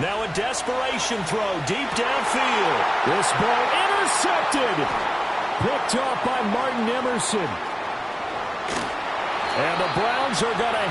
Speaker 2: Now a desperation throw deep downfield.
Speaker 6: This ball intercepted. Picked off by Martin Emerson. And the Browns are going to